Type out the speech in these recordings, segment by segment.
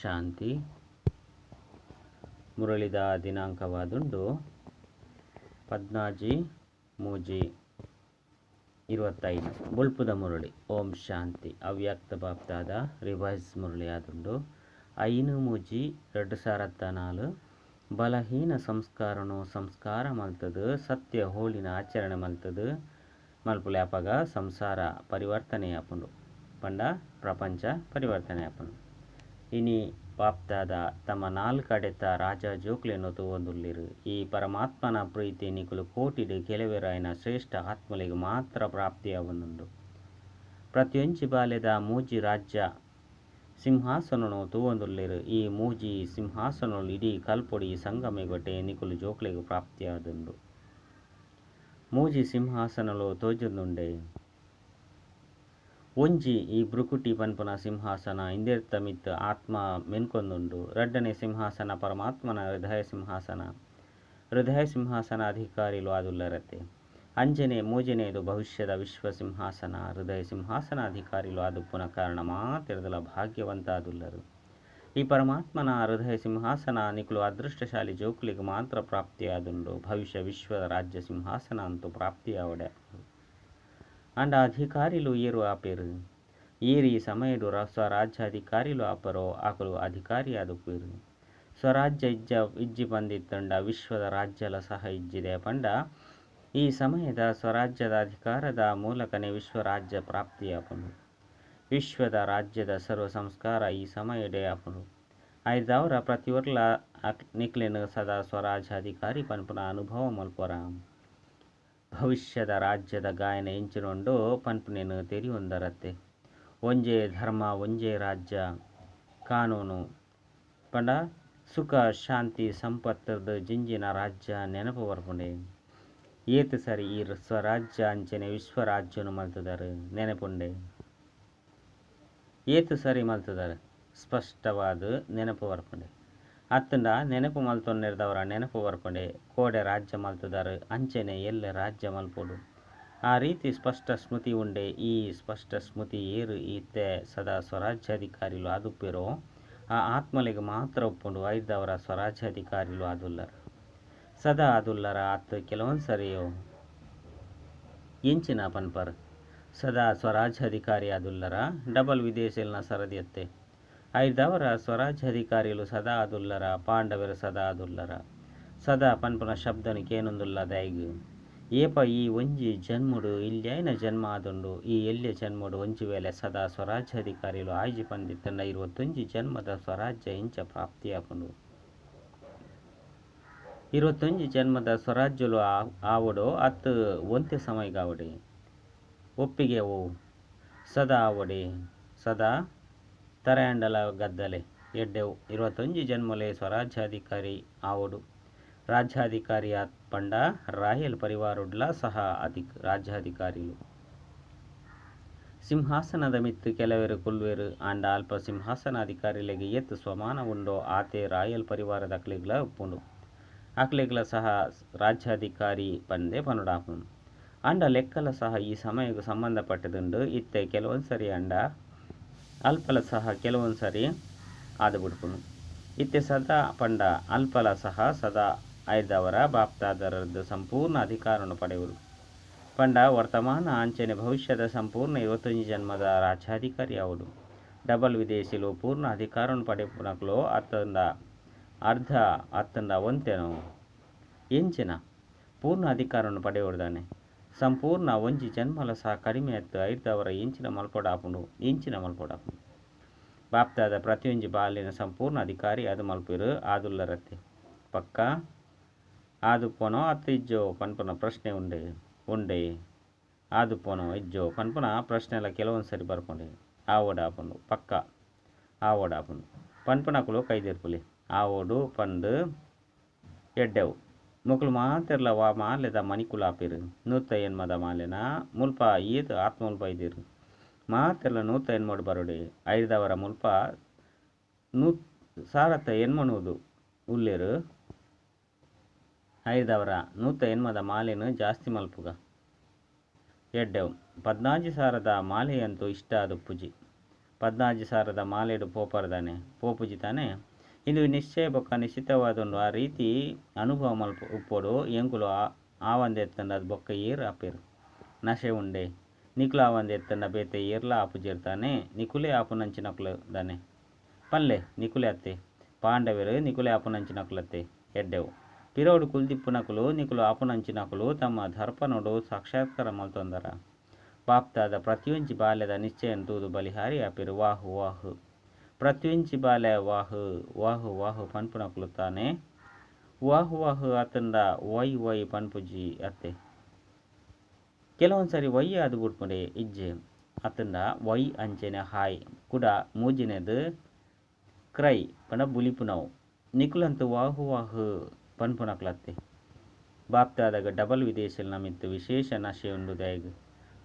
ಶಾಂತಿ. ಮುರಳಿದ ದಿನಾಂಕವಾದುಂಡು 14/3/25 ಬುಲ್ಪುದ ಮುರಳಿ. ಓಂ ಶಾಂತಿ. ಅವ್ಯಕ್ತ ಬಾಪ್ದಾದ ರಿವೈಸ್ ಮುರಳಿ ಆದುಂಡು 5/3/2004. ಬಲಹೀನ ಸಂಸ್ಕಾರನು ಸಂಸ್ಕಾರ ಮಲ್ತದು, ಸತ್ಯ ಹೋಳಿನ ಆಚರಣೆ ಮಲ್ತದು ಮಲ್ಪುಲ್ಯಾಪಗ ಸಂಸಾರ ಪರಿವರ್ತನೆ ಆಪುಂಡು ಪಂಡ ಪ್ರಪಂಚ ಪರಿವರ್ತನೆ ಆಪುಂಡು. ಇನಿ ಬಾಪ್ದಾದ ತಮ್ಮ 4 ಅಡೆತ ರಾಜ ಜೋಕ್ಲೆಯನ್ನು ತೂವೊಂದುಲ್ಲಿರು. ಈ ಪರಮಾತ್ಮನ ಪ್ರೀತಿ ನಿಕುಲು ಕೋಟಿಡು ಕೆಲವೆರಾಯಿನ ಶ್ರೇಷ್ಠ ಆತ್ಮಲಿಗೆ ಮಾತ್ರ ಪ್ರಾಪ್ತಿಯಾವೊಂದುಂಡು. ಪ್ರತಿಯೊಂಜಿ ಬಾಲ್ಯದ ಮೂಜಿ ರಾಜ್ಯ ಸಿಂಹಾಸನನು ತೂವೊಂದುಲ್ಲಿರು. ಈ ಮೂಜಿ ಸಿಂಹಾಸನಗಳು ಇಡೀ ಕಲ್ಪೊಡಿ ಸಂಗಮೆಗೊಟ್ಟೆ ನಿಕುಲು ಜೋಕ್ಲೆಗೆ ಪ್ರಾಪ್ತಿಯಾದುಂಡು. ಮೂಜಿ ಸಿಂಹಾಸನಲು ತೋಜುಂದುಂಡೆ. ಒಂಜಿ ಈ ಬ್ರುಕುಟಿ ಪನ್ಪುನ ಸಿಂಹಾಸನ ಇಂದೆರ್ತ ಮಿತ್ ಆತ್ಮ ಮೆನ್ಕೊಂದುಂಡು. ರಡ್ಡನೆ ಸಿಂಹಾಸನ ಪರಮಾತ್ಮನ ಹೃದಯ ಸಿಂಹಾಸನ. ಹೃದಯ ಸಿಂಹಾಸನ ಅಧಿಕಾರಿಲು ಆದುಲ್ಲರತೆ. ಅಂಜನೆ ಮೂಜನೆಯದು ಭವಿಷ್ಯದ ವಿಶ್ವ ಸಿಂಹಾಸನ. ಹೃದಯ ಸಿಂಹಾಸನ ಅಧಿಕಾರಿಲು ಆದುಪ್ಪುನ ಕಾರಣ ಮಾತೆರದಲ ಭಾಗ್ಯವಂತ ಆದುಲ್ಲರು. ಈ ಪರಮಾತ್ಮನ ಹೃದಯ ಸಿಂಹಾಸನ ನಿಕುಲು ಅದೃಷ್ಟಶಾಲಿ ಜೋಕುಲಿಗೆ ಮಾತ್ರ ಪ್ರಾಪ್ತಿಯಾದುಂಡು. ಭವಿಷ್ಯ ವಿಶ್ವದ ರಾಜ್ಯ ಸಿಂಹಾಸನ ಅಂತೂ ಪ್ರಾಪ್ತಿಯಾವಡೆ ಅಂಡ ಅಧಿಕಾರಿಲು ಏರು ಆಪೇರು. ಏರಿ ಸಮಯಡು ಸ್ವರಾಜ್ಯಾಧಿಕಾರಿಲು ಆಪರೋ ಆಕಲು ಅಧಿಕಾರಿ ಆದುಪ್ಪೇರು. ಸ್ವರಾಜ್ಯ ಇಜ್ಜಿ ಬಂದಿತ್ತಂಡ ವಿಶ್ವದ ರಾಜ್ಯಲ ಸಹ ಇಜ್ಜಿದೆ ಪಂಡ ಈ ಸಮಯದ ಸ್ವರಾಜ್ಯದ ಅಧಿಕಾರದ ಮೂಲಕನೇ ವಿಶ್ವರಾಜ್ಯ ಪ್ರಾಪ್ತಿಯಾಪುಂಡು. ವಿಶ್ವದ ರಾಜ್ಯದ ಸರ್ವ ಸಂಸ್ಕಾರ ಈ ಸಮಯಡೆ ಆಪುಂಡು. ಐದವರ ಪ್ರತಿಯೊರ್ಲ ನಿಕ್ಲೆನು ಸದಾ ಸ್ವರಾಜ್ಯಾಧಿಕಾರಿ ಪನ್ಪುನ ಅನುಭವ ಮಲ್ಪೊರ. ಭವಿಷ್ಯದ ರಾಜ್ಯದ ಗಾಯನ ಎಂಚಿನೊಂಡು ಪನ್ಪುನೆನು ತೆರಿಯೊಂದರತ್ತೆ. ಒಂಜೇ ಧರ್ಮ ಒಂಜೇ ರಾಜ್ಯ ಕಾನೂನು ಪಂಡ ಸುಖ ಶಾಂತಿ ಸಂಪತ್ತದ ಜಿಂಜಿನ ರಾಜ್ಯ ನೆನಪು ಬರ್ಪುಂಡೆ. ಏತು ಸರಿ ಈ ಸ್ವರಾಜ್ಯ ಅಂಚನೆ ವಿಶ್ವರಾಜ್ಯನು ಮಲ್ತದರು ನೆನಪುಂಡೆ. ಏತು ಸರಿ ಮಲ್ತದರು ಸ್ಪಷ್ಟವಾದ ನೆನಪು ಬರ್ಪುಂಡೆ. ಅತ್ತಂಡ ನೆನಪು ಮಲ್ತೊನ್ನೆರ್ದವರ ನೆನಪು ಬರ್ಪುಂಡೆ. ಕೋಡೆ ರಾಜ್ಯ ಮಲ್ತದರು ಅಂಚನೆ ಎಲ್ಲ ರಾಜ್ಯ ಮಲ್ಪೊಡು. ಆ ರೀತಿ ಸ್ಪಷ್ಟ ಸ್ಮೃತಿ ಉಂಡೆ. ಈ ಸ್ಪಷ್ಟ ಸ್ಮೃತಿ ಏರು ಈತೆ ಸದಾ ಸ್ವರಾಜ್ಯಾಧಿಕಾರಿಲು ಆದುಪ್ಪೇರೋ ಆ ಆತ್ಮಲಿಗೆ ಮಾತ್ರ ಒಪ್ಪುಂಡು. ಐದವರ ಸ್ವರಾಜ್ಯಾಧಿಕಾರಿಲು ಆದುಲ್ಲರ ಸದಾ ಆದುಲ್ಲರ. ಅತ್ತು ಕೆಲವೊಂದ್ಸರಿಯೋ ಎಂಚಿನ ಪನ್ಪರ್ ಸದಾ ಸ್ವರಾಜ್ಯಾಧಿಕಾರಿ ಆದುಲ್ಲರ ಡಬಲ್ ವಿದೇಶಿಲ್ನ ಸರದಿಯತ್ತೆ. ಐದವರ ಸ್ವರಾಜ್ಯಾಧಿಕಾರಿಲು ಸದಾ ಆದುಲ್ಲರ. ಪಾಂಡವರು ಸದಾ ಆದುಲ್ಲರ. ಸದಾ ಪನ್ಪುನ ಶಬ್ದನು ಕೇನೊಂದುಲ್ಲ ದೈಗು. ಏಪ ಈ ಒಂಜಿ ಜನ್ಮುಡು ಇಲ್ಯೈನ ಜನ್ಮ ಆದುಂಡು. ಈ ಎಲ್ಯ ಜನ್ಮುಡು ಒಂಜಿ ವೇಳೆ ಸದಾ ಸ್ವರಾಜ್ಯಾಧಿಕಾರಿಲು ಆಯ್ಜಿ ಪಂದಿತ್ತಂಡ 21 ಜನ್ಮದ ಸ್ವರಾಜ್ಯ ಇಂಚ ಪ್ರಾಪ್ತಿಯಾಪುಂಡು. 21 ಜನ್ಮದ ಸ್ವರಾಜ್ಯಲು ಆವಡೋ ಅತ್ತು ಒಂತೆ ಸಮಯಗಾವಡೆ ಒಪ್ಪಿಗೆ ಓ ಸದಾ ಆವಡೆ ಸದಾ ತರೆಯಂಡಲ ಗದ್ದಲೆ ಎಡ್ಡೆವು 21 ಜನ್ಮಲೆ ಸ್ವರಾಜ್ಯಾಧಿಕಾರಿ ಆವಡು. ರಾಜ್ಯಾಧಿಕಾರಿ ಪಂಡ ರಾಯಲ್ ಪರಿವಾರುಡ್ಲ ಸಹ ರಾಜ್ಯಾಧಿಕಾರಿಲು. ಸಿಂಹಾಸನದ ಮಿತ್ತು ಕೆಲವೆರು ಕುಲ್ವೆರು ಆಂಡ ಅಲ್ಪ ಸಿಂಹಾಸನಾಧಿಕಾರಿಲೆಗೆ ಎತ್ತು ಸ್ವಮಾನ ಉಂಡೋ ಆತೆ ರಾಯಲ್ ಪರಿವಾರದ ಅಕ್ಲೆಗ್ಲ ಉಪ್ಪುಂಡು. ಅಕ್ಲೆಗ್ಲ ಸಹ ರಾಜ್ಯಾಧಿಕಾರಿ ಪಂದೆ ಪನುಡಾಪುಂಡು. ಅಂಡ ಲೆಕ್ಕಲ ಸಹ ಈ ಸಮಯಕ್ಕೆ ಸಂಬಂಧಪಟ್ಟದುಂಡು. ಇತ್ತೆ ಕೆಲವೊಂದ್ಸರಿ ಅಂಡ ಅಲ್ಪಲ ಸಹ ಕೆಲವೊಂದ್ಸರಿ ಆದು ಬಿಡ್ಪುನು. ಇತ್ತೆ ಸದಾ ಪಂಡ ಅಲ್ಪಲ ಸಹ ಸದಾ ಐದವರ ಬಾಪ್ತಾದರದ್ದು ಸಂಪೂರ್ಣ ಅಧಿಕಾರವನ್ನು ಪಡೆಯುವುದು ಪಂಡ ವರ್ತಮಾನ ಅಂಚನೆ ಭವಿಷ್ಯದ ಸಂಪೂರ್ಣ 21 ಜನ್ಮದ ರಾಜ್ಯಾಧಿಕಾರಿ ಆವಡು. ಡಬಲ್ ವಿದೇಶಿಲು ಪೂರ್ಣ ಅಧಿಕಾರವನ್ನು ಪಡೆಯುನಕ್ಲೋ ಅತ್ತಂದ ಅರ್ಧ ಅತ್ತಂದ ಒಂತೆನೋ ಎಂಚಿನ ಪೂರ್ಣ ಅಧಿಕಾರವನ್ನು ಪಡೆಯುವುದಾನೆ. ಸಂಪೂರ್ಣ ಒಂಜಿ ಜನ್ಮಲ ಸಹ ಕಡಿಮೆ ಎತ್ತು ಐದವರ ಎಂಚಿನ ಮಲ್ಪೊಡಾಪುಂಡು ಬಾಪ್ತಾದ ಪ್ರತಿಯೊಂಜಿ ಬಾಲಿನ ಸಂಪೂರ್ಣ ಅಧಿಕಾರಿ ಅದು ಮಲ್ಪಿರು ಆದುಲ್ಲರತ್ತೆ. ಪಕ್ಕ ಆದುಪ್ಪನೋ ಅತ್ತು ಇಜ್ಜೋ ಪನ್ಪುನ ಪ್ರಶ್ನೆ ಉಂಡೆ ಆದುಪ್ಪನೋ ಇಜ್ಜೋ ಪನ್ಪುನ ಪ್ರಶ್ನೆಲ ಕೆಲವೊಂದ್ಸರಿ ಬರ್ಪುಂಡೆ. ಆವೋಡಾಪುಂಡು ಪಕ್ಕ ಆವೋಡಾಪುಂಡು ಪನ್ಪುನಕುಲು ಕೈದೆರ್ಪುಲಿ ಆವೋಡು ಪಂಡು ಎಡ್ಡೆವು ಮುಕುಲು ಮಾತೆರ್ಲ ವಾ ಮಾಲೆದ ಮಣಿಕುಲಾಪಿರು. 100 ಎನ್ಮದ ಮಾಲೆನ ಮುಲ್ಪ ಈತು ಆತ್ಮ ಮುಲ್ಪ ಇದ್ದಿರು ಮಾತೆರ್ಲ 100 ಎನ್ಮೋಡು ಬರೋಡೆ. ಐದವರ ಮುಲ್ಪ ಸಾರತ್ತ ಎನ್ಮನುವುದು ಉಲ್ಲೆರು. ಐದವರ 100 ಎನ್ಮದ ಮಾಲೆನು ಜಾಸ್ತಿ ಮಲ್ಪುಗ ಎಡ್ಡೆವು 14,000 ಮಾಲೆಯಂತೂ ಇಷ್ಟ ಅದು ಪುಜಿ 14 ಸಾರದ ಮಾಲೆಡು ಪೋಪರ್ದಾನೆ ಪೋಪುಜಿತಾನೆ ಇಂದು ನಿಶ್ಚಯ ಬೊಕ್ಕ ನಿಶ್ಚಿತವಾದುಂಡು ಆ ರೀತಿ ಅನುಭವ ಮಲ್ಪ ಉಪ್ಪೋಡು ಎಂಕುಲು ಆವಂದ ಎತ್ತಂಡ ಅದು ಬೊಕ್ಕ ಏರು ಆಪೇರು ನಶೆ ಉಂಡೆ ನಿಕುಲು ಆವಂದ ಎತ್ತಂಡ ಬೇತೆ ಏರ್ಲ ಆಪು ಜೇರ್ತಾನೆ ನಿಕುಲೇ ಆಪು ನಂಚಿನಕುಲು ದಾನೆ ಪಲ್ಲೆ ನಿಕುಲೆ ಅತ್ತೆ ಪಾಂಡವರು ನಿಕುಲೆ ಆಪು ನಂಚಿನಕುಲತ್ತೆ ಎಡ್ಡೆವು ಪಿರೋಡು ಕುಲ್ದಿಪ್ಪುನಕುಲು ನಿಕುಲು ಆಪು ನಂಚಿನಕುಲು ತಮ್ಮ ದರ್ಪನೋಡು ಸಾಕ್ಷಾತ್ಕಾರ ಮಲ್ತೊಂದರ ಬಾಪ್ತಾದ ಪ್ರತಿಯೊಂಚಿ ಬಾಲ್ಯದ ನಿಶ್ಚಯನ ತೂದು ಬಲಿಹಾರಿ ಆಪೇರು ವಾಹು ವಾಹು ಪ್ರತಿಯೊಂಚಿ ಬಾಲ್ಯ ವಾಹು ವಾಹು ವಾಹು ಪನ್ಪುನಕುಲು ತಾನೆ ವಾಹು ವಾಹು ಅತ್ತಂಡ ವೈ ವೈ ಪನ್ಪುಜಿ ಅತ್ತೆ ಕೆಲವೊಂದ್ಸರಿ ವೈ ಅದು ಬಿಟ್ಬಿಡಿ ಇಜ್ಜೆ ಅತ್ತಂಡ ವೈ ಅಂಚೆನೆ ಹಾಯ್ ಕೂಡ ಮೂಜಿನೆದು ಕ್ರೈ ಪಂಡ ಬುಲಿಪುನವು ನಿಕುಲಂತು ವಾಹು ವಾಹು ಪನ್ಪುನಕ್ಲತ್ತೆ ಬಾಪ್ತಾದಾಗ ಡಬಲ್ ವಿದೇಶಲ್ ನಮಿತ್ತು ವಿಶೇಷ ನಶೆ ಉಂಡು ದಯಗ್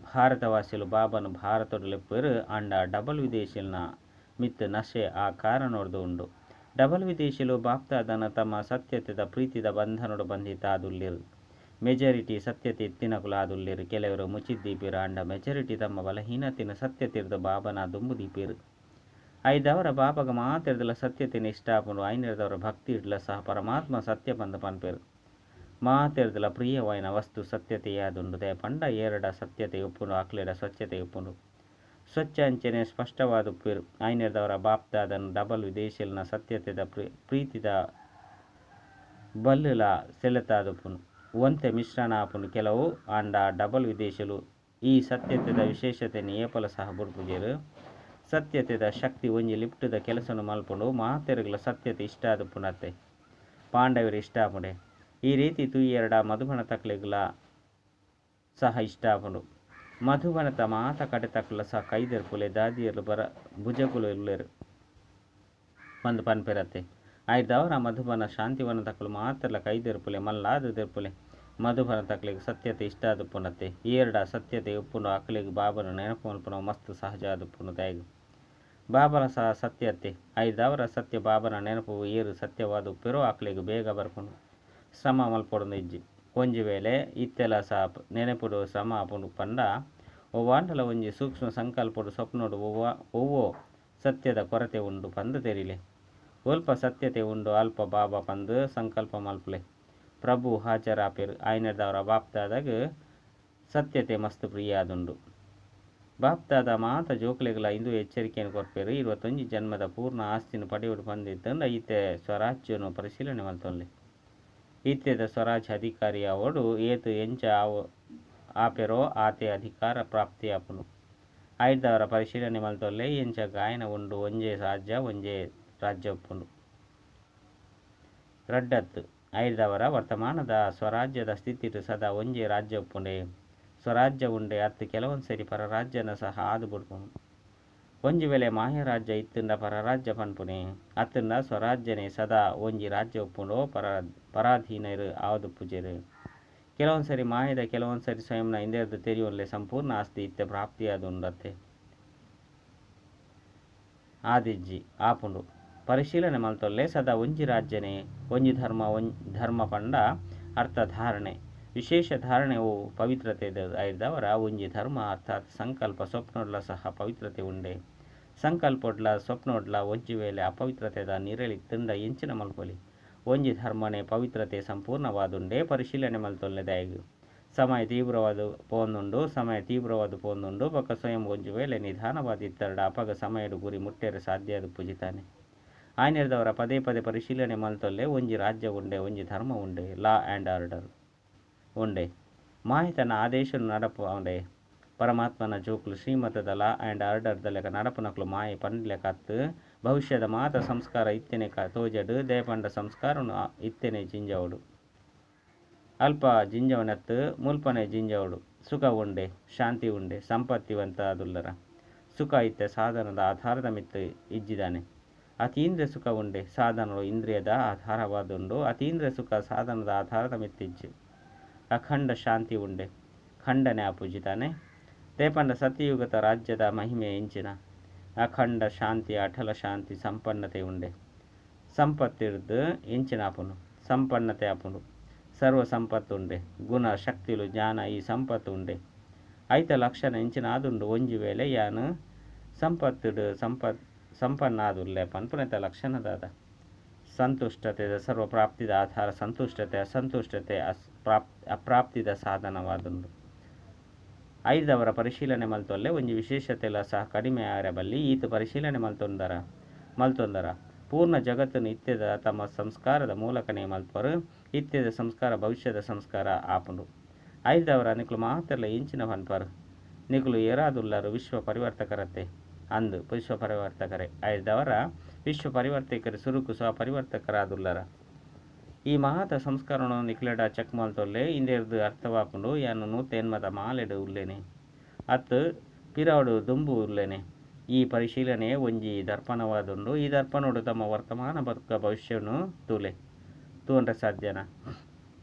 ಭಾರತವಾಸಿಲು ಬಾಬನು ಭಾರತೊಡಲೆಪ್ಪರು ಅಂಡ ಡಬಲ್ ವಿದೇಶಲ್ನ ಮಿತ್ತು ನಶೆ ಆ ಕಾರಣೊಡ್ದು ಉಂಡು ಡಬಲ್ ವಿದೇಶಿಲು ಬಾಪ್ತಾದನ ತಮ್ಮ ಸತ್ಯತೆದ ಪ್ರೀತಿದ ಬಂಧನೊಡು ಬಂಧಿತ ಆದುಲ್ಲಿರು ಮೆಜಾರಿಟಿ ಸತ್ಯತೆ ಎತ್ತಿನಕುಲು ಆದುಲ್ಲಿರು ಕೆಲವರು ಮುಚ್ಚಿದ್ದೀಪಿರು ಅಂಡ ಮೆಜಾರಿಟಿ ತಮ್ಮ ಬಲಹೀನತೆಯನ್ನು ಸತ್ಯತಿರ್ದು ಬಾಬನ ದುಂಬು ದೀಪಿರು ಐದವರ ಬಾಬಗ ಮಾತಿರ್ದಲ ಸತ್ಯತೆಯನ್ನು ಇಷ್ಟಾಪುಂಡು ಐನಿರ್ದವರ ಭಕ್ತಿ ಇಡ್ಲ ಸಹ ಪರಮಾತ್ಮ ಸತ್ಯ ಬಂದ ಪನ್ಪೇರು ಮಾತಿರ್ದಲ ಪ್ರಿಯವಾಯಿನ ವಸ್ತು ಸತ್ಯತೆಯಾದುಂಡು ದಯ ಪಂಡ ಏರಡ ಸತ್ಯತೆ ಉಪ್ಪುಂಡು ಅಕ್ಲೆಡ ಸ್ವಚ್ಛತೆ ಉಪ್ಪುಂಡು ಸ್ವಚ್ಛ ಅಂಚನೆ ಸ್ಪಷ್ಟವಾದ ಉಪ್ಪಿರು ಐನಿರ್ದವರ ಬಾಪ್ತಾದನ್ನು ಡಬಲ್ ವಿದೇಶಿಲ್ನ ಸತ್ಯತೆದ ಪ್ರೀತಿದ ಬಲ್ಲುಲ ಸೆಳೆತಾದುಪ್ಪುನು ಒಂತೆ ಮಿಶ್ರಣ ಆಪುನು ಕೆಲವು ಅಂಡ ಡಬಲ್ ವಿದೇಶಲು ಈ ಸತ್ಯತೆದ ವಿಶೇಷತೆಯನ್ನು ಏಪಲ ಸಹ ಬುಡ್ಪುಜೇರು ಸತ್ಯತೆದ ಶಕ್ತಿ ಒಂಜಿ ಲಿಪ್ಟದ ಕೆಲಸನು ಮಲ್ಪುಂಡು ಮಾತೆರುಗಳ ಸತ್ಯತೆ ಇಷ್ಟ ಆದುಪ್ಪುನತ್ತೆ ಪಾಂಡವರು ಇಷ್ಟ ಆಪುಂಡೆ ಈ ರೀತಿ ತುಯ್ಯೆರಡ ಮಧುಬನ ತಕ್ಲೆಗಳ ಸಹ ಇಷ್ಟ ಆಪುಂಡು ಮಧುಬನತ ಮಾತ ಕಡೆ ತಕ್ಕಲ ಸಹ ಕೈದೆರ್ಪುಲೆ ದಾದಿಯರ್ಲು ಬರ ಭುಜಗುಲು ಇಲ್ಲೇರು ಒಂದು ಪನ್ಪೆರತ್ತೆ ಐದವರ ಮಧುಬನ ಶಾಂತಿವನ ತಕ್ಕಲು ಮಾತೆಲ್ಲ ಕೈದೆರ್ಪುಲೆ ಮಲ್ಲಾದು ದೆರ್ಪುಲೆ ಮಧುಬನ ತಕ್ಲಿಗೆ ಸತ್ಯತೆ ಇಷ್ಟ ಆದುಪ್ಪುನತ್ತೆ ಏರಡ ಸತ್ಯತೆ ಉಪ್ಪುಂಡು ಅಕ್ಲಿಗೆ ಬಾಬನ ನೆನಪು ಮಲ್ಪುನ ಮಸ್ತು ಸಹಜ ಆದುಪ್ಪುನು ದಯಗು ಬಾಬನ ಸಹ ಸತ್ಯತೆ ಐದವರ ಸತ್ಯ ಬಾಬನ ನೆನಪು ಏರು ಸತ್ಯವಾದ ಉಪ್ಪಿರೋ ಅಕ್ಲಿಗೆ ಬೇಗ ಬರ್ಪುಂಡು ಶ್ರಮ ಮಲ್ಪೊಡು ಇಜ್ಜಿ ಒಂಜಿ ವೇಳೆ ಇತ್ತೆಲ ಸಹ ನೆನಪುಡು ಶ್ರಮ ಆಪುಂಡು ಪಂಡ ಒವ್ವಾಂಡಲ ಒಂಜಿ ಸೂಕ್ಷ್ಮ ಸಂಕಲ್ಪಡು ಸ್ವಪ್ನೋಡು ಒವ್ವೋ ಸತ್ಯದ ಕೊರತೆ ಉಂಡು ಪಂದು ತೆರಿಲೆ ಒಲ್ಪ ಸತ್ಯತೆ ಉಂಡು ಅಲ್ಪ ಬಾಬಾ ಪಂದು ಸಂಕಲ್ಪ ಮಲ್ಪುಲೆ ಪ್ರಭು ಹಾಜರಾಪೇರು ಐನದವರ ಬಾಪ್ತಾದಾಗ ಸತ್ಯತೆ ಮಸ್ತು ಪ್ರಿಯ ಆದುಂಡು ಬಾಪ್ತಾದ ಮಾತ ಜೋಕ್ಲೆಗಳ ಇಂದು ಎಚ್ಚರಿಕೆಯನ್ನು ಕೊರ್ಪೇರು 21 ಜನ್ಮದ ಪೂರ್ಣ ಆಸ್ತಿನ ಪಡೆಯುವುದು ಬಂದಿತ್ತಂದ ಈತೆ ಸ್ವರಾಜ್ಯನು ಪರಿಶೀಲನೆ ಮಲ್ತೊಲ್ಲೆ ಈತೆದ ಸ್ವರಾಜ್ಯ ಅಧಿಕಾರಿ ಅವಡು ಏತು ಎಂಚ ಆಪೆರೋ ಆತೆ ಅಧಿಕಾರ ಪ್ರಾಪ್ತಿ ಆಪುನು ಐದವರ ಪರಿಶೀಲನೆ ಮಲ್ತೊಲ್ಲೆ ಎಂಚ ಗಾಯನ ಉಂಡು ಒಂಜೆ ರಾಜ್ಯ ಉಪ್ಪುಂಡು ರಡ್ಡತ್ತು ಐದವರ ವರ್ತಮಾನದ ಸ್ವರಾಜ್ಯದ ಸ್ಥಿತಿಟು ಸದಾ ಒಂಜೆ ರಾಜ್ಯ ಉಪ್ಪುಂಡೆ ಸ್ವರಾಜ್ಯ ಉಂಡೆ ಅತ್ತು ಕೆಲವೊಂದು ಸರಿ ಪರರಾಜ್ಯನ ಸಹ ಆದು ಬಿಡ್ಪುನು ಒಂಜಿ ವೇಳೆ ಮಾಯರಾಜ್ಯ ಇತ್ತಂಡ ಪರರಾಜ್ಯ ಪನ್ಪುನೆ ಅತ್ತಂಡ ಸ್ವರಾಜ್ಯನೇ ಸದಾ ಒಂಜಿ ರಾಜ್ಯ ಉಪ್ಪುಂಡು ಪರಾಧೀನರು ಆವದು ಪೂಜೆರು ಕೆಲವೊಂದು ಸರಿ ಮಾಯದ ಕೆಲವೊಂದು ಸರಿ ಸ್ವಯಂನ ಹಿಂದೆರ್ದು ತೆರೆಯುವಲ್ಲೇ ಸಂಪೂರ್ಣ ಆಸ್ತಿ ಇತ್ತೆ ಪ್ರಾಪ್ತಿಯಾದುಂಡತ್ತೆ ಆದಿಜ್ಜಿ ಆಪುಂಡು ಪರಿಶೀಲನೆ ಮಲ್ತೊಲ್ಲೆ ಸದಾ ಒಂಜಿ ರಾಜ್ಯನೇ ಒಂಜಿ ಧರ್ಮ ಪಂಡ ಅರ್ಥ ಧಾರಣೆ ವಿಶೇಷ ಧಾರಣೆವು ಪವಿತ್ರತೆ ಐದವರ ಒಂಜಿ ಧರ್ಮ ಅರ್ಥಾತ್ ಸಂಕಲ್ಪ ಸ್ವಪ್ನೋಡ್ಲ ಸಹ ಪವಿತ್ರತೆ ಉಂಡೆ ಸಂಕಲ್ಪೊಡ್ಲ ಸ್ವಪ್ನೋಡ್ಲ ಒಂಜಿ ವೇಳೆ ಅಪವಿತ್ರತೆದ ನಿರಳಿ ತಿಂಡ ಎಂಚಿನ ಮಲ್ಪೊಲಿ ಒಂಜಿ ಧರ್ಮನೆ ಪವಿತ್ರತೆ ಸಂಪೂರ್ಣವಾದುಂಡೆ ಪರಿಶೀಲನೆ ಮಲ್ತೊಲ್ಲೆ ದಯಗು ಸಮಯ ತೀವ್ರವಾದ ಪೋಂದುಂಡು ಬೊಕ್ಕ ಸ್ವಯಂ ಒಂಜಿ ವೇಳೆ ನಿಧಾನವಾದಿತ್ತರಡ ಅಪಗ ಸಮಯಡು ಗುರಿ ಮುಟ್ಟೆರೆ ಸಾಧ್ಯ ಅದು ಪುಜಿತಾನೆ ಆಯ್ನಿರ್ದವರ ಪದೇ ಪದೇ ಪರಿಶೀಲನೆ ಮಲ್ತೊಲ್ಲೆ ಒಂಜಿ ರಾಜ್ಯ ಉಂಡೆ ಒಂಜಿ ಧರ್ಮ ಉಂಡೆ ಲಾ ಆ್ಯಂಡ್ ಆರ್ಡರ್ ಉಂಡೆ ಮಾಹಿತನ ಆದೇಶ ನಡಪು ಉಂಡೆ ಪರಮಾತ್ಮನ ಜೋಕುಲು ಶ್ರೀಮತದ ಲಾ ಆ್ಯಂಡ್ ಆರ್ಡರ್ದ ಲೆಕ್ಕ ನಡಪುನಕ್ಲು ಮಾಯೆ ಪಂಡ್ಲೆಕ್ಕ ಅತ್ತು ಭವಿಷ್ಯದ ಮಾತ ಸಂಸ್ಕಾರ ಇತ್ತೆನೆ ತೋಜಡು ದೇಪಂಡ ಸಂಸ್ಕಾರನು ಇತ್ತೆನೆ ಜಿಂಜವಡು ಅಲ್ಪ ಜಿಂಜವನತ್ತು ಮುಲ್ಪನೆ ಜಿಂಜವಡು ಸುಖ ಉಂಡೆ ಶಾಂತಿ ಉಂಡೆ ಸಂಪತ್ತಿವಂತ ಅದುಲ್ಲರ ಸುಖ ಇತ್ತೆ ಸಾಧನದ ಆಧಾರದ ಮಿತ್ತು ಇಜ್ಜಿದಾನೆ ಅತೀಂದ್ರ ಸುಖ ಉಂಡೆ ಸಾಧನಗಳು ಇಂದ್ರಿಯದ ಆಧಾರವಾದುಂಡು ಅತೀಂದ್ರ ಸುಖ ಸಾಧನದ ಆಧಾರದ ಮಿತ್ತಿಜ್ಜು ಅಖಂಡ ಶಾಂತಿ ಉಂಡೆ ಖಂಡನೆ ಆಪೂಜಿತಾನೆ ದೇಪಂಡ ಸತ್ಯಯುಗದ ರಾಜ್ಯದ ಮಹಿಮೆ ಎಂಚಿನ ಅಖಂಡ ಶಾಂತಿ ಅಟಲ ಶಾಂತಿ ಸಂಪನ್ನತೆ ಉಂಡೆ ಸಂಪತ್ತಿರ್ದು ಎಂಚಿನ ಆಪುನು ಸಂಪನ್ನತೆ ಆಪುನು ಸರ್ವ ಸಂಪತ್ತು ಉಂಡೆ ಗುಣ ಶಕ್ತಿಲು ಜ್ಞಾನ ಈ ಸಂಪತ್ತು ಉಂಡೆ ಐತ ಲಕ್ಷಣ ಎಂಚಿನ ಆದುಂಡು ಒಂಜಿ ವೇಳೆ ಯಾನು ಸಂಪತ್ತುಡು ಸಂಪನ್ನಾದುಲ್ಲೆ ಪನ್ಪುನೆತ ಲಕ್ಷಣದಾದ ಸಂತುಷ್ಟತೆ ಸರ್ವ ಪ್ರಾಪ್ತಿದ ಆಧಾರ ಸಂತುಷ್ಟತೆ ಅಸಂತುಷ್ಟತೆ ಅಪ್ರಾಪ್ತಿದ ಸಾಧನವಾದುಂಡು ಐದವರ ಪರಿಶೀಲನೆ ಮಲ್ತೊಲ್ಲೆ ಒಂಜಿ ವಿಶೇಷತೆಲ ಸಹ ಕಡಿಮೆ ಆರಬಲ್ಲಿ ಈತ ಪರಿಶೀಲನೆ ಮಲ್ತೊಂದರ ಪೂರ್ಣ ಜಗತ್ತನ್ನು ಇತ್ಯದ ತಮ್ಮ ಸಂಸ್ಕಾರದ ಮೂಲಕನೇ ಮಲ್ಪರು ಇತ್ಯದ ಸಂಸ್ಕಾರ ಭವಿಷ್ಯದ ಸಂಸ್ಕಾರ ಆಪುಂಡು ಐದವರ ನಿಕುಲು ಮಾತ್ರಲ ಇಂಚಿನ ಪನ್ಪರು ನಿಕುಲು ಏರಾದುಲ್ಲರು ವಿಶ್ವ ಪರಿವರ್ತಕರತೆ ಅಂದು ವಿಶ್ವ ಪರಿವರ್ತಕರೇ ಐದವರ ವಿಶ್ವ ಪರಿವರ್ತಕರು ಸುರುಕು ಸ್ವ ಪರಿವರ್ತಕರಾದುಲ್ಲರ ಈ ಮಹಾತ ಸಂಸ್ಕರಣವನ್ನು ನಿಕ್ಲೆಡ ಚೆಕ್ ಮಲ್ತೊಲ್ಲೆ ಇಂದೇರ್ದು ಅರ್ಥವಾಪುಂಡು ಯಾನು ತೇನ್ಮದ ಮಾಲೆಡು ಉಲ್ಲೇನೆ ಅತ್ತು ಪಿರಾಡು ದುಂಬು ಉಲ್ಲೇನೆ ಈ ಪರಿಶೀಲನೆ ಒಂಜಿ ದರ್ಪಣವಾದುಂಡು ಈ ದರ್ಪಣೋಡು ತಮ್ಮ ವರ್ತಮಾನ ಬದುಕ ಭವಿಷ್ಯವನ್ನು ತೂಂಡ್ರೆ ಸಾಧ್ಯನ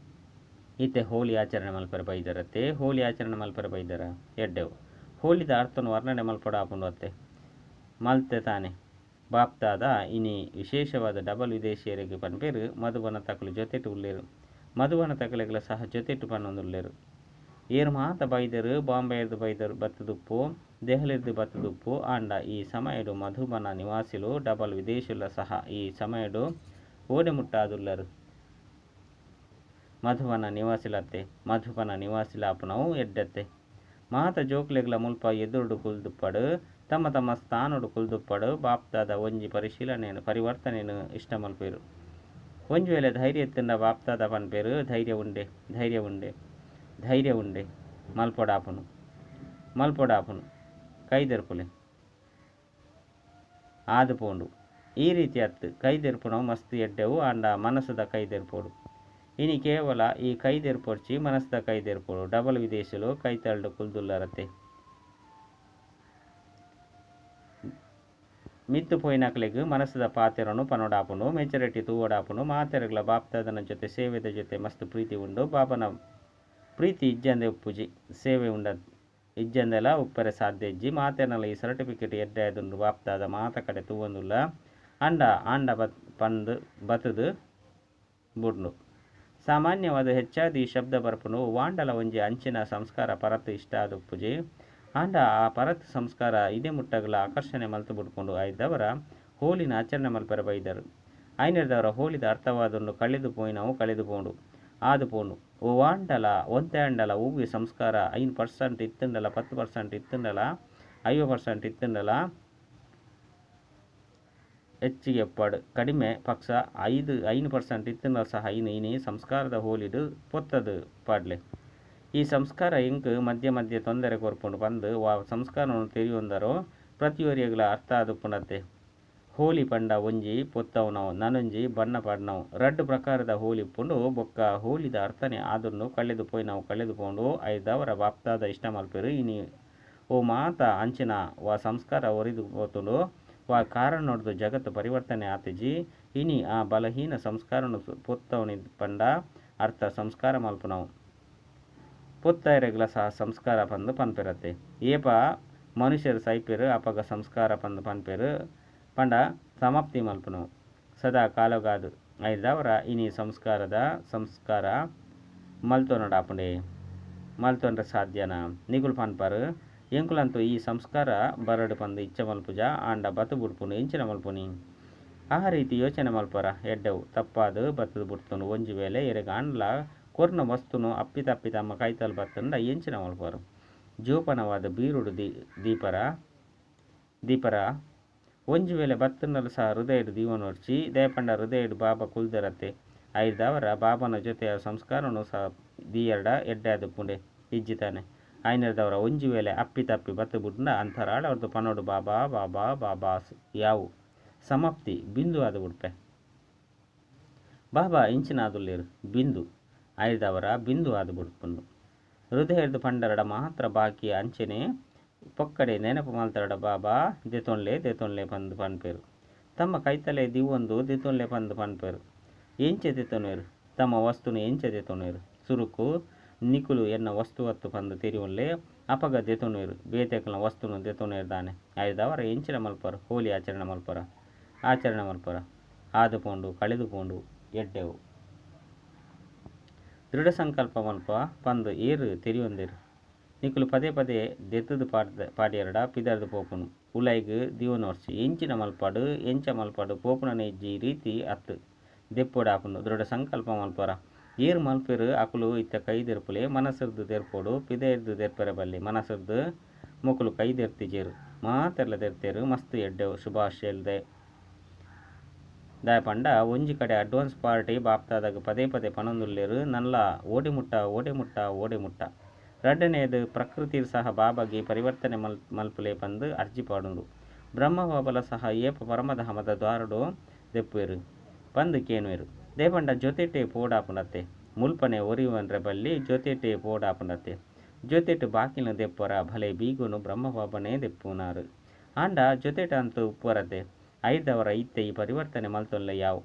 ಈತೆ ಹೋಳಿ ಆಚರಣೆ ಮಲ್ಪರೆ ಬೈದರತ್ತೆ ಹೋಳಿ ಆಚರಣೆ ಮಲ್ಪರೆ ಬೈದರ ಎಡ್ಡೆವು ಹೋಳಿದ ಅರ್ಥವನ್ನು ವರ್ಣನೆ ಮಲ್ಪಡ ಆಪುಂಡು ಅತ್ತೆ ಮಲ್ತೆ ತಾನೆ ಬಾಪ್ತಾದ ಇನಿ ವಿಶೇಷವಾದ ಡಬಲ್ ವಿದೇಶಿಯರಿಗೆ ಪನ್ಪೇರು ಮಧುಬನ ತಕಲು ಜೊತೆಟು ಉಳ್ಳೇರು ಮಧುಬನ ತಕಲೆಗಳ ಸಹ ಜೊತೆಟು ಪನ್ನೊಂದುಲ್ಲೇರು ಏರು ಮಾತ ಬೈದರು ಬಾಂಬೆಯರ್ದು ಬೈದರು ಬತ್ತದುಪ್ಪು ದೆಹಲಿರ್ದು ಬತ್ತದುಪ್ಪು ಆಂಡ ಈ ಸಮಯಡು ಮಧುಬನ ನಿವಾಸಿಲು ಡಬಲ್ ವಿದೇಶಿಲ ಸಹ ಈ ಸಮಯಡು ಓಡೆ ಮುಟ್ಟಾದುಲ್ಲರು ಮಧುಬನ ನಿವಾಸಿಲತ್ತೆ ಮಧುಬನ ನಿವಾಸಿಲಾಪುನವು ಎಡ್ಡತ್ತೆ ಮಾತ ಜೋಕ್ಲೆಗಳ ಮುಲ್ಪ ಎದುರುಡು ಕುಲ್ದುಪ್ಪಡು ತಮ್ಮ ತಮ್ಮ ಸ್ಥಾನಡು ಕುಲ್ದುಪ್ಪಡು ಬಾಪ್ತಾದ ಒಂಜಿ ಪರಿಶೀಲನೆಯನ್ನು ಪರಿವರ್ತನೆಯನ್ನು ಇಷ್ಟ ಮಲ್ಪೇರು ಒಂಜಿ ವೇಳೆ ಧೈರ್ಯ ಎತ್ತಿಂದ ಬಾಪ್ತಾದ ಪನ್ಪೇರು ಧೈರ್ಯ ಉಂಡೆ ಮಲ್ಪೊಡಾಪುನು ಕೈದೆರ್ಪುಲೆ ಆದುಪೋಂಡು ಈ ರೀತಿ ಅತ್ತು ಕೈದೆರ್ಪುನವು ಮಸ್ತ್ ಎಡ್ಡೆವು ಆಂಡ ಮನಸ್ಸದ ಕೈದೆರ್ಪೋಡು ಇನಿ ಕೇವಲ ಈ ಕೈದೆರ್ಪೊಡ್ಚಿ ಮನಸ್ಸದ ಕೈದೆರ್ಪೋಡು ಡಬಲ್ ವಿದೇಶಲು ಕೈತಳ್ಳು ಕುಲ್ದುಲ್ಲರತ್ತೆ ಮಿತ್ತು ಪೋಯಿನಕ್ಲೆಗ್ ಮನಸ್ಸದ ಪಾತೆರನು ಪನೋಡಾಪುನು ಮೆಚರಿಟಿ ತೂವಡಾಪುನು ಮಾತೆರೆಗಳ ಬಾಪ್ತಾದನ ಜೊತೆ ಸೇವೆದ ಜೊತೆ ಮಸ್ತ್ ಪ್ರೀತಿ ಉಂಡು ಬಾಬನ ಪ್ರೀತಿ ಇಜ್ಜಂದೆ ಉಪ್ಪುಜಿ ಸೇವೆ ಉಂಡ ಇಜ್ಜಂದೆಲ ಉಪ್ಪರೆ ಸಾಧ್ಯ ಇಜ್ಜಿ ಮಾತೆರ್ನಲ ಈ ಸರ್ಟಿಫಿಕೇಟ್ ಎಡ್ಡೆದುಂಡು ಬಾಪ್ತಾದ ಮಾತ ಕಡೆ ತೂವೊಂದುಲ್ಲ ಆಂಡ ಪಂದು ಬತದು ಬುಡ್ನು ಸಾಮಾನ್ಯವಾದ ಹೆಚ್ಚಾದ ಈ ಶಬ್ದ ಬರ್ಪುನು ವಾಂಡಲ ಒಂಜಿ ಅಂಚಿನ ಸಂಸ್ಕಾರ ಪರತ್ ಇಷ್ಟ ಆದುಪ್ಪುಜಿ ಆಂಡ ಆ ಪರತ್ ಸಂಸ್ಕಾರ ಇದೇ ಮುಟ್ಟಗಲ ಆಕರ್ಷಣೆ ಮಲ್ತು ಬಿಡ್ಕೊಂಡು ಐದವರ ಹೋಳಿನ ಆಚರಣೆ ಮಲ್ಪರ ಬೈದರು ಐನರ್ದವರ ಹೋಳಿದ ಅರ್ಥವಾದನ್ನು ಕಳೆದುಪೋಂಡು ಆದುಪೋಂಡು ಓ ವಾಂಡಲ ಒಂತೆ ಅಂಡಲ ಹೂವಿ ಸಂಸ್ಕಾರ 5% ಇತ್ತುಂಡಲ 10% ಇತ್ತುಂಡಲ 50% ಇತ್ತುಂಡಲ ಹೆಚ್ಚಿಗೆ ಪಡ್ ಕಡಿಮೆ ಪಕ್ಷ 5% ಇತ್ತುಂಡಲ ಸಹ ಇನಿ ಸಂಸ್ಕಾರದ ಹೋಳಿಡು ಪೊತ್ತದು ಪಾಡ್ಲೆ ಈ ಸಂಸ್ಕಾರ ಇಂಕ್ ಮಧ್ಯೆ ತೊಂದರೆ ಕೊರ್ಪುಂಡು ಬಂದು ಸಂಸ್ಕಾರವನ್ನು ತೆರಿಯೊಂದರೋ ಪ್ರತಿಯೊರಿಯಗಳ ಅರ್ಥ ಆದುಪ್ಪುಂಡತ್ತೆ ಹೋಳಿ ಪಂಡ ಒಂಜಿ ಪೊತ್ತವನವು ನನೊಂಜಿ ಬಣ್ಣ ಪಡ್ನವು ರಡ್ಡು ಪ್ರಕಾರದ ಹೋಳಿ ಇಪ್ಪುಂಡು ಬೊಕ್ಕ ಹೋಳಿದ ಅರ್ಥನೆ ಆದುನ್ನು ಕಳೆದುಪೋಂಡು ಐದವರ ಬಾಪ್ತಾದ ಇಷ್ಟ ಮಲ್ಪೆರು ಇನಿ ಓ ಮಾತ ಅಂಚಿನ ಸಂಸ್ಕಾರ ಒರಿದು ಪೋತುಂಡು ಕಾರಣ ನೋಡ್ದು ಜಗತ್ತು ಪರಿವರ್ತನೆ ಆತಿಜಿ ಇನಿ ಆ ಬಲಹೀನ ಸಂಸ್ಕಾರನು ಪೊತ್ತವನಿ ಪಂಡ ಅರ್ಥ ಸಂಸ್ಕಾರ ಮಲ್ಪುನವು ಪೊತ್ತೈರೆಗ್ಲ ಸಹ ಸಂಸ್ಕಾರ ಪಂದು ಪನ್ಪೆರತ್ತೆ ಏಪ ಮನುಷ್ಯರು ಸೈಪೆರು ಅಪಗ ಸಂಸ್ಕಾರ ಪಂದು ಪನ್ಪೆರು ಪಂಡ ಸಮಾಪ್ತಿ ಮಲ್ಪುನವು ಸದಾ ಕಾಲಗಾದು ಐದವರ ಇನಿ ಸಂಸ್ಕಾರ ಮಲ್ತೊಂಡ್ರೆ ಸಾಧ್ಯನ ನಿಗುಲು ಪನ್ಪರು ಎಂಕುಲಂತೂ ಈ ಸಂಸ್ಕಾರ ಬರಡು ಪಂದು ಇಚ್ಛೆ ಮಲ್ಪುಜ ಆಂಡ ಬತು ಬುಡ್ಪುನು ಎಂಚಿನ ಮಲ್ಪುನಿ ಆ ರೀತಿ ಯೋಚನೆ ಮಲ್ಪರ ಎಡ್ಡೆವು ತಪ್ಪಾದು ಬತ್ತದು ಬುಡ್ತುನು ಒಂಜಿ ವೇಳೆ ಎರೆಗ ಆಂಡ್ಲ ಕೊರ್ನ ವಸ್ತುನು ಅಪ್ಪಿತಪ್ಪಿ ತಮ್ಮ ಕೈತಲು ಬತ್ತಂಡ ಎಂಚಿನ ಮಲ್ಪರು ಜೋಪನವಾದ ಬೀರುಡು ದೀಪರ ಒಂಜಿ ವೇಳೆ ಬತ್ತಂಡಲು ಸಹ ಹೃದಯಡು ದೀವನೋಡ್ಚಿ ದೇಪಂಡ ಹೃದಯಡು ಬಾಬಾ ಕುಲ್ದರತ್ತೆ ಐದವರ ಬಾಬನ ಜೊತೆ ಸಂಸ್ಕಾರನು ಸಹ ದೀಯರ್ಡ ಎಡ್ಡೆ ಆದುಪ್ಪುಂಡೆ ಇಜ್ಜಿತಾನೆ ಐನರ್ದವರ ಒಂಜಿ ವೇಳೆ ಅಪ್ಪಿತಪ್ಪಿ ಬತ್ತು ಬುಡ್ಡ ಅಂತರಾಳ ಅವ್ರದ್ದು ಪನೋಡು ಬಾಬಾ ಯಾವು ಸಮಾಪ್ತಿ ಬಿಂದು ಆದು ಬಿಡ್ಪೆ ಬಾಬಾ ಇಂಚಿನ ಆದುಲ್ಲೇರು ಬಿಂದು ಐದವರ ಬಿಂದು ಆದು ಬಿಡ್ಪುಂಡು ಹೃದಯದ ಪಂಡರಡ ಮಾತ್ರ ಬಾಕಿ ಅಂಚೆನೆ ಪೊಕ್ಕಡೆ ನೆನಪು ಮಾಲ್ತರಡ ಬಾಬಾ ದೆತೊನ್ಲೆ ಪಂದು ಪನ್ಪೇರು ತಮ್ಮ ಕೈತಲೆ ದಿವೊಂದು ದೆತೊನ್ಲೆ ಪಂದು ಪನ್ಪೇರು ಎಂಚೆ ದೆತೊನೇರು ತಮ್ಮ ವಸ್ತುನು ಎಂಚೆ ದೆತೊನೇರು ಸುರುಕು ನಿಕುಲು ಎನ್ನ ವಸ್ತುವತ್ತು ಪಂದು ತೆರಿಯೊನ್ಲೆ ಅಪಗ ದೆತೊನೇರು ಬೇತೆಕಲ್ನ ವಸ್ತುನು ದೆತೊನೇರು ದಾನೆ ಐದವರ ಎಂಚಿನ ಮಲ್ಪರು ಹೋಳಿ ಆಚರಣೆ ಮಲ್ಪರ ಆದುಪೋಂಡು ಕಳೆದುಪೋಂಡು ಎಡ್ಡೆವು ದೃಢ ಸಂಕಲ್ಪ ಮಲ್ಪ ಪಂದು ಏರು ತೆರಿಯೊಂದೇರು ನಿಕುಲು ಪದೇ ದೆತ್ತದು ಪಾಡ್ಯರಡ ಪಿದರ್ದು ಪೋಪುನು ಉಲೈಗ್ ದಿವನೋರ್ಸಿ ಎಂಚಿನ ಮಲ್ಪಾಡು ಎಂಚ ಮಲ್ಪಾಡು ಪೋಪುನ ಇಜ್ಜಿ ರೀತಿ ಅತ್ತು ದೆಪ್ಪೋಡು ಆಪುಂಡು ದೃಢ ಸಂಕಲ್ಪ ಮಲ್ಪರ ಏರು ಮಲ್ಪೆರು ಅಕುಲು ಇತ್ತ ಕೈ ದೆರ್ಪುಲೆ ಮನಸ್ಸರ್ದು ದೆರ್ಪೋಡು ಪಿದೆರ್ದು ದೆರ್ಪೆರ ಬಲ್ಲಿ ಮನಸ್ಸರ್ದು ಮೊಕುಲು ಕೈ ದೆರ್ತಿಜೇರು ಮಾತೆರ್ಲ ದೆರ್ತೇರು ಮಸ್ತ್ ಎಡ್ಡೆವು ಶುಭಾಶಯಲ್ದೆ ದಾಯ ಪಂಡ ಒಂಜಿ ಕಡೆ ಅಡ್ವಾನ್ಸ್ ಪಾರ್ಟಿ ಬಾಪ್ತಾದಾಗ ಪದೇ ಪದೇ ಪನೊಂದುಲ್ಲೇರು ನಲ್ಲ ಓಡಿ ಮುಟ್ಟ ರಡ್ಡನೆಯದು ಪ್ರಕೃತಿರ್ ಸಹ ಬಾಬಾಗಿ ಪರಿವರ್ತನೆ ಮಲ್ಪುಲೆ ಪಂದು ಅರ್ಜಿ ಪಾಡುಂಡು ಬ್ರಹ್ಮ ಬಾಬಲ ಸಹ ಏಪ ಪರಮಧಾಮದ ದ್ವಾರಡು ದೆಪ್ಪುವೆರು ಪಂದು ಕೇನುವೆರು ದೇಪಂಡ ಜೊತೆಟೆ ಪೋಡಾಪುಂಡತ್ತೆ ಮುಲ್ಪನೆ ಒರಿಯುವನ್ರೆ ಬಲ್ಲಿ ಜೊತೆಟೆ ಪೋಡಾಪುಂಡತ್ತೆ ಜೊತೆಟು ಬಾಕಿನ ದೆಪ್ಪರ ಭಲೆ ಬೀಗುನು ಬ್ರಹ್ಮಬಾಬನೇ ದೆಪ್ಪುನಾರು ಆಂಡ ಜೊತೆಟ ಅಂತೂ ಉಪ್ಪುವರತೆ ಐದವರ ಇತ್ತೆ ಈ ಪರಿವರ್ತನೆ ಮಲ್ತೊಲ್ಲ ಯಾವು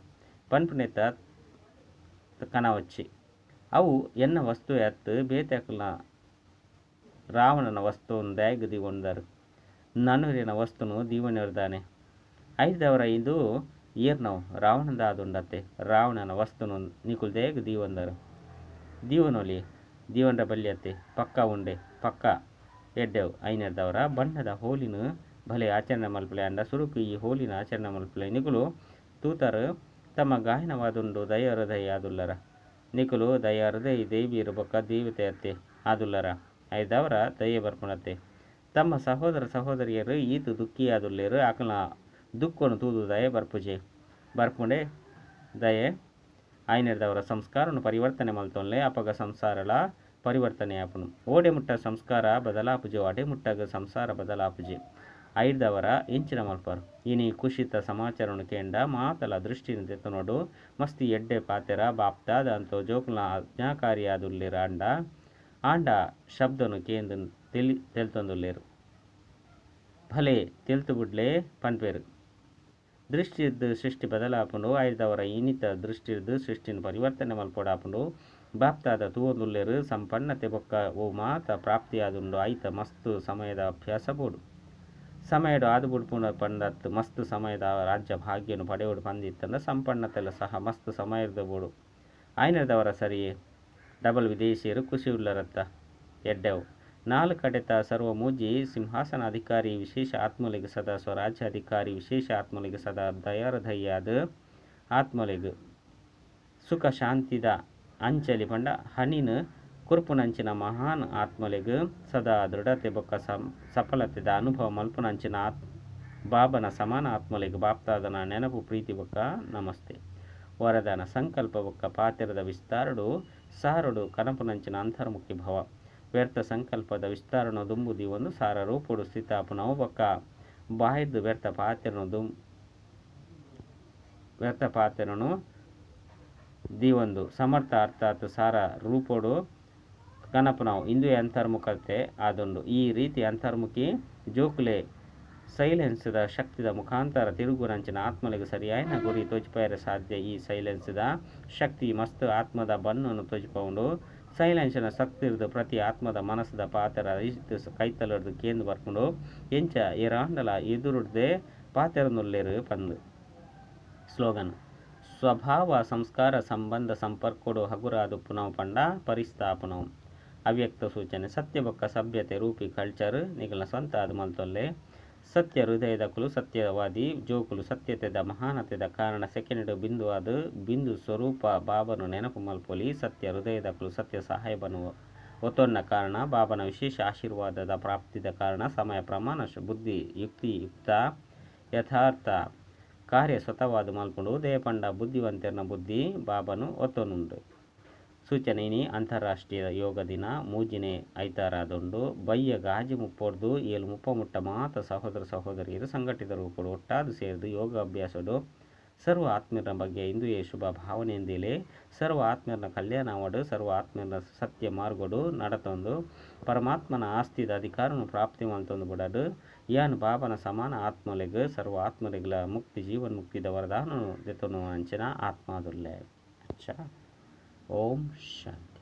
ಪನ್ಪುನೆತ್ತ ಕನವಚ್ಚಿ ಅವು ಎನ್ನ ವಸ್ತು ಎತ್ತು ಬೇತೆಕಲ್ನ ರಾವಣನ ವಸ್ತುವನ್ನು ದ್ಯಾಗ್ ದಿಗೊಂಡರು ನನ್ನೂರಿನ ವಸ್ತುನು ದೀವನಿರ್ದಾನೆ ಐದವರ ಇದು ಏರ್ನವು ರಾವಣದಾದುಂಡತ್ತೆ ರಾವಣನ ವಸ್ತುನು ನಿಕುಲ್ ದೇಗ್ ದೀವಂದರು ದೀವನೊಲಿ ದೀವನ್ರ ಬಲ್ಲಿಯತ್ತೆ ಪಕ್ಕ ಉಂಡೆ ಪಕ್ಕ ಎಡ್ಡೆವು ಐನರ್ದವರ ಬಣ್ಣದ ಹೋಲಿನ ಭಲೆ ಆಚರಣೆ ಮಲ್ಪಲೆ ಅಂಡ ಸುರುಕು ಈ ಹೋಲಿನ ಆಚರಣೆ ಮಲ್ಪಲೆ ನಿಕುಲು ತೂತರು ತಮ್ಮ ಗಾಯನವಾದುಂಡು ದಯ ಹೃದಯ ಆದುಲ್ಲರ ನಿಕುಲು ದಯ ಹೃದಯ ದೇವಿಯರು ಬೊಕ್ಕ ದೇವತೆ ಅತ್ತೆ ಆದುಲ್ಲರ ಐದವರ ದಯೆ ಬರ್ಪುಣತ್ತೆ ತಮ್ಮ ಸಹೋದರ ಸಹೋದರಿಯರು ಈತು ದುಃಖಿ ಆದುಲ್ಲೇರು ಆಕಲ ದುಃಖನು ತೂದು ದಯೆ ಬರ್ಪುಂಡೆ ದಯೆ ಐನರ್ದವರ ಸಂಸ್ಕಾರನು ಪರಿವರ್ತನೆ ಮಲ್ತೊನ್ಲೆ ಅಪಗ ಸಂಸಾರಲ ಪರಿವರ್ತನೆ ಆಪುನು ಓಡೆ ಮುಟ್ಟ ಸಂಸ್ಕಾರ ಬದಲಾಪುಜೆ ಅಡೆ ಮುಟ್ಟಾಗ ಸಂಸಾರ ಬದಲಾಪುಜೆ ಐದವರ ಇಂಚಿನ ಮಲ್ಪರು ಇನಿ ಕುಶಿತ ಸಮಾಚಾರನು ಕೇಂಡ ಮಾತಲ ದೃಷ್ಟಿನ ತೆತ್ತನೋಡು ಮಸ್ತಿ ಎಡ್ಡೆ ಪಾತೆರ ಬಾಪ್ತಾದ ಅಂತೋ ಜೋಕುಲ ಅಜ್ಞಾಕಾರಿಯಾದುಲ್ಲೇರು ಆಂಡ ಶಬ್ದನು ಕೇಂದು ತೆಲ್ತೊಂದುಲ್ಲೇರು ಭಲೆ ತೆಲ್ತು ಬಿಡ್ಲೆ ಪನ್ಪೇರು ದೃಷ್ಟಿರ್ದು ಸೃಷ್ಟಿ ಬದಲಾಪುಂಡು ಐದವರ ಇನಿತ ದೃಷ್ಟಿರ್ದು ಸೃಷ್ಟಿನ ಪರಿವರ್ತನೆ ಮಲ್ಪೊಡಾಪುಂಡು ಬಾಪ್ತಾದ ತೂವೊಂದುಲ್ಲೇರು ಸಂಪನ್ನತೆ ಬೊಕ್ಕ ಓ ಮಾತ ಪ್ರಾಪ್ತಿಯಾದುಂಡು ಐತ ಮಸ್ತು ಸಮಯದ ಅಭ್ಯಾಸ ಬೋಡು ಸಮಯಡು ಆದು ಬುಡ್ಪುಣ ಪಂಡತ್ ಮಸ್ತ್ ಸಮಯದ ರಾಜ್ಯ ಭಾಗ್ಯನು ಪಡೆಯೋಡು ಪಂದಿತ್ತಂದ ಸಂಪನ್ನತೆಲ್ಲ ಸಹ ಮಸ್ತ್ ಸಮಯದ ಬೋಡು ಐನದವರ ಸರಿಯೇ ಡಬಲ್ ವಿದೇಶಿಯರು ಖುಷಿ ಉಳ್ಳರತ್ತ ಎಡ್ಡೆವು ನಾಲ್ಕು ಕಡೆತ ಸರ್ವ ಮೂಜಿ ಸಿಂಹಾಸನಾಧಿಕಾರಿ ವಿಶೇಷ ಆತ್ಮಲಿಗ ಸದಾ ಸ್ವರಾಜ್ಯಾಧಿಕಾರಿ ವಿಶೇಷ ಆತ್ಮಲಿಗ ಸದಾ ದಯಾರಧಯ್ಯಾದ ಆತ್ಮಲಿಗ ಸುಖ ಶಾಂತಿದ ಅಂಚಲಿ ಪಂಡ ಹನಿನ ಕುರ್ಪುನಂಚಿನ ಮಹಾನ್ ಆತ್ಮಲಿಗ ಸದಾ ದೃಢತೆ ಬೊಕ್ಕ ಸಫಲತೆದ ಅನುಭವ ಮಲ್ಪುನಂಚಿನ ಬಾಬನ ಸಮಾನ ಆತ್ಮಲಿಗ ಬಾಪ್ತಾದನ ನೆನಪು ಪ್ರೀತಿ ಬೊಕ್ಕ ನಮಸ್ತೆ ವರದಾನ ಸಂಕಲ್ಪ ಬೊಕ್ಕ ಪಾತಿರದ ವಿಸ್ತಾರಡು ಸಾರಡು ಕನಪುನಂಚಿನ ಅಂತರ್ಮುಖಿ ಭವ ವ್ಯರ್ಥ ಸಂಕಲ್ಪದ ವಿಸ್ತಾರಣ ದುಂಬುದಿ ಒಂದು ಸಾರ ರೂಪುಡು ಸ್ಥಿತಾಪುನವು ಬೊಕ್ಕ ಬಾಯ್ದು ವ್ಯರ್ಥ ಪಾತೆರನು ದಿವೊಂದು ಸಮರ್ಥ ಅರ್ಥಾತ್ ಸಾರ ರೂಪೋಡು ಕನಪುನವು ಇಂದು ಅಂತರ್ಮುಖತೆ ಆದುಂಡು ಈ ರೀತಿ ಅಂತರ್ಮುಖಿ ಜೋಕುಲೆ ಸೈಲೆನ್ಸ್ದ ಶಕ್ತಿದ ಮುಖಾಂತರ ತಿರುಗುರಂಚಿನ ಆತ್ಮಲಿಗೆ ಸರಿಯಾಯಿನ ಗುರಿ ತೋಜಿಪಾಯರ ಸಾಧ್ಯ ಈ ಸೈಲೆನ್ಸ್ದ ಶಕ್ತಿ ಮಸ್ತ್ ಆತ್ಮದ ಬನ್ನನ್ನು ತೋಜಿಪೌಂಡು ಸೈಲೆನ್ಸ್ನ ಶಕ್ತಿರ್ದು ಪ್ರತಿ ಆತ್ಮದ ಮನಸ್ಸದ ಪಾತ್ರ ಇಷ್ಟು ಕೈತಲರ್ದು ಕೇಂದ್ರ ಬರ್ಕೊಂಡು ಎಂಚ ಇರಾಂಡಲ ಎದುರುಡ್ದೆ ಪಾತೆರನುಲ್ಲೇರು ಪಂದು ಸ್ಲೋಗನ್ ಸ್ವಭಾವ ಸಂಸ್ಕಾರ ಸಂಬಂಧ ಸಂಪರ್ಕೊಡು ಹಗುರಾದು ಪುನಃ ಪಂಡ ಪರಿಸ್ಥಾಪನವು ಅವ್ಯಕ್ತ ಸೂಚನೆ ಸತ್ಯ ಬೊಕ್ಕ ಸಭ್ಯತೆ ರೂಪಿ ಕಲ್ಚರ್ ನಿಗಲ ಸ್ವಂತ ಅದು ಮಲ್ತೊಲ್ಲೆ ಸತ್ಯ ಹೃದಯದ ಕುಲು ಸತ್ಯವಾದಿ ಜೋಕುಲು ಸತ್ಯತೆದ ಮಹಾನತೆದ ಕಾರಣ ಸೆಕೆಂಡ್ ಬಿಂದು ಅದು ಬಿಂದು ಸ್ವರೂಪ ಬಾಬನು ನೆನಪು ಮಲ್ಪೊಲಿ ಸತ್ಯ ಹೃದಯದ ಕುಲು ಸತ್ಯ ಸಹಾಯಬನು ಒತ್ತೊನ್ನ ಕಾರಣ ಬಾಬನ ವಿಶೇಷ ಆಶೀರ್ವಾದದ ಪ್ರಾಪ್ತಿದ ಕಾರಣ ಸಮಯ ಪ್ರಮಾಣ ಬುದ್ಧಿ ಯುಕ್ತಿ ಯುಕ್ತ ಯಥಾರ್ಥ ಕಾರ್ಯ ಸ್ವತವಾದ ಮಲ್ಪುಂಡು ದೇಪಂಡ ಬುದ್ಧಿವಂತರ್ನ ಬುದ್ಧಿ ಬಾಬನು ಒತ್ತೊನುಂಡು ಸೂಚನೆ ಇನಿ ಅಂತಾರಾಷ್ಟ್ರೀಯ ಯೋಗ ದಿನ ಮೂಜಿನೆ ಐತಾರಾದುಂಡು ಬಯ್ಯ ಗಾಜಿ ಮುಪ್ಪೊಡ್ದು ಏಳು ಮುಟ್ಟ ಮಾತ ಸಹೋದರ ಸಹೋದರಿಯರು ಸಂಘಟಿತ ರೂಪಡು ಒಟ್ಟಾದು ಸೇರಿದು ಯೋಗ ಅಭ್ಯಾಸಡು ಸರ್ವ ಆತ್ಮೀಯರ ಬಗ್ಗೆ ಇಂದುಯೇ ಶುಭ ಭಾವನೆಯಿಂದಿಲೆ ಸರ್ವ ಆತ್ಮೀಯರನ್ನ ಕಲ್ಯಾಣ ಮಾಡು ಸರ್ವ ಆತ್ಮೀಯರ ಸತ್ಯ ಮಾರ್ಗಡು ನಡತೊಂದು ಪರಮಾತ್ಮನ ಆಸ್ತಿದ ಅಧಿಕಾರನು ಪ್ರಾಪ್ತಿ ಮಲ್ತೊಂದು ಬಿಡಡು ಯಾನ್ ಬಾಬನ ಸಮಾನ ಆತ್ಮಲಿಗ ಸರ್ವ ಆತ್ಮಲಿಗಳ ಮುಕ್ತಿ ಜೀವನ್ ಮುಕ್ತಿದ ವರದಾನನು ದೆತೊನು ಅಂಚಿನ ಆತ್ಮಾದುಲ್ಲೆ ಅಚ್ಚ ಓಂ ಶಾಂತಿ.